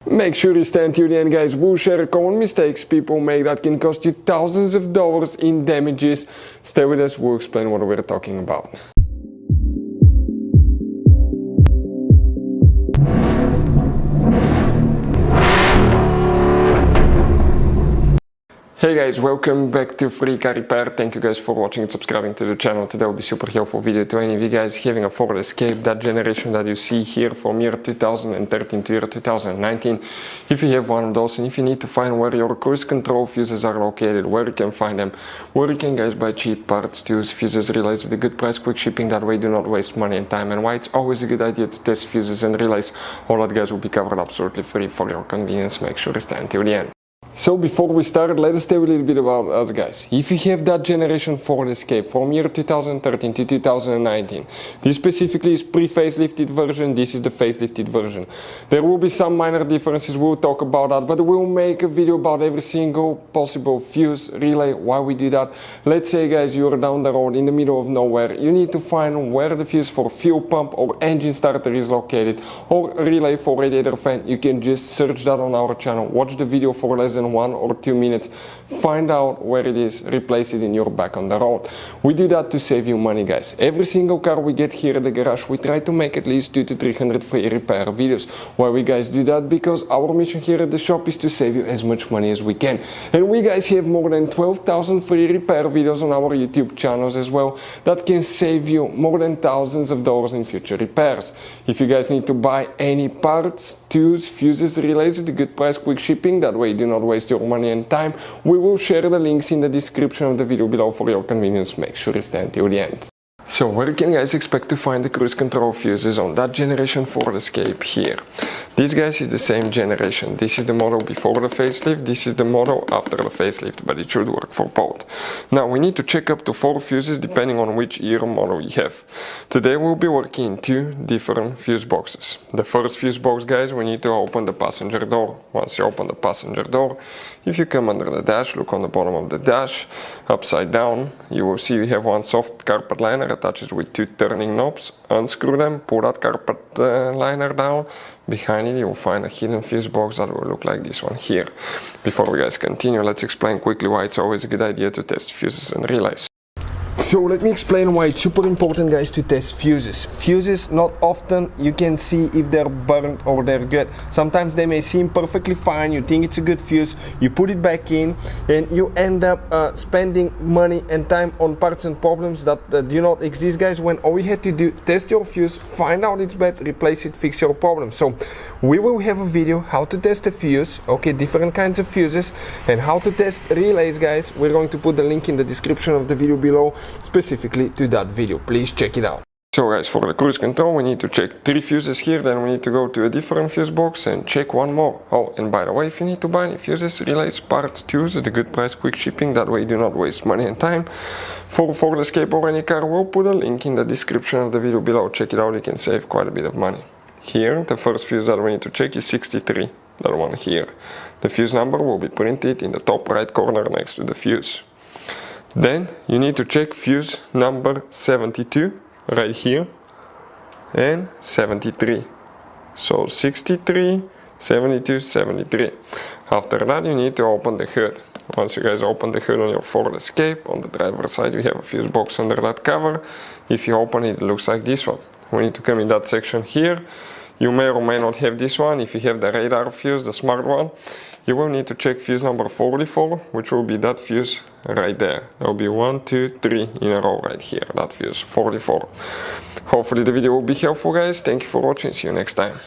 Make sure you stay until the end, guys. We'll share common mistakes people make that can cost you thousands of dollars in damages. Stay with us, we'll explain what we're talking about. Hey guys, welcome back to Free Car Repair. Thank you guys for watching and subscribing to the channel. Today will be super helpful video to any of you guys having a Ford Escape, that generation that you see here from year 2013 to year 2019. If you have one of those and if you need to find where your cruise control fuses are located, where you can find them, where you can guys buy cheap parts, tools, fuses, relays at a good price, quick shipping, that way do not waste money and time, and why it's always a good idea to test fuses and relays, all that guys will be covered absolutely free for your convenience. Make sure to stay until the end. So before we start, let us tell you a little bit about us guys. If you have that generation Ford Escape from year 2013 to 2019, this specifically is pre-facelifted version, this is the facelifted version. There will be some minor differences, we'll talk about that, but we'll make a video about every single possible fuse, relay, why we do that. Let's say guys, you're down the road in the middle of nowhere, you need to find where the fuse for fuel pump or engine starter is located, or relay for radiator fan. You can just search that on our channel, watch the video for less than 1 or 2 minutes, find out where it is, replace it in your back on the road. We do that to save you money guys. Every single car we get here at the garage, we try to make at least 200 to 300 free repair videos. Why we guys do that? Because our mission here at the shop is to save you as much money as we can. And we guys have more than 12,000 free repair videos on our YouTube channels as well that can save you more than thousands of dollars in future repairs. If you guys need to buy any parts, tools, fuses, relays at a good price, quick shipping, that way you do not waste your money and time, we will share the links in the description of the video below for your convenience. Make sure you stay until the end. So where can you guys expect to find the cruise control fuses on that generation Ford Escape here? This guys is the same generation. This is the model before the facelift, this is the model after the facelift, but it should work for both. Now we need to check up to 4 fuses depending on which year model you have. Today we'll be working in 2 different fuse boxes. The first fuse box guys, we need to open the passenger door. Once you open the passenger door, if you come under the dash, look on the bottom of the dash, upside down, you will see you have one soft carpet liner attaches with 2 turning knobs. Unscrew them, pull that carpet liner down. Behind it you will find a hidden fuse box that will look like this one here. Before we guys continue, let's explain quickly why it's always a good idea to test fuses and relays. So let me explain why it's super important guys to test fuses. Fuses, not often you can see if they're burnt or they're good. Sometimes they may seem perfectly fine, you think it's a good fuse, you put it back in and you end up spending money and time on parts and problems that do not exist guys, when all you had to do, test your fuse, find out it's bad, replace it, fix your problem. So we will have a video how to test a fuse, okay, different kinds of fuses, and how to test relays guys. We're going to put the link in the description of the video below specifically to that video. Please check it out. So guys, for the cruise control we need to check 3 fuses here, then we need to go to a different fuse box and check 1 more. Oh, and by the way, if you need to buy any fuses, relays, parts, tools at a good price, quick shipping, that way you do not waste money and time. For Ford Escape or any car, we'll put a link in the description of the video below. Check it out, you can save quite a bit of money. Here, the first fuse that we need to check is 63, that one here. The fuse number will be printed in the top right corner next to the fuse. Then you need to check fuse number 72 right here and 73. So 63, 72, 73. After that you need to open the hood. Once you guys open the hood on your Ford Escape, on the driver's side you have a fuse box under that cover. If you open it, it looks like this one. We need to come in that section here. You may or may not have this one. If you have the radar fuse, the smart one, you will need to check fuse number 44, which will be that fuse right there. There will be 1, 2, 3 in a row right here, that fuse 44. Hopefully the video will be helpful guys. Thank you for watching, see you next time.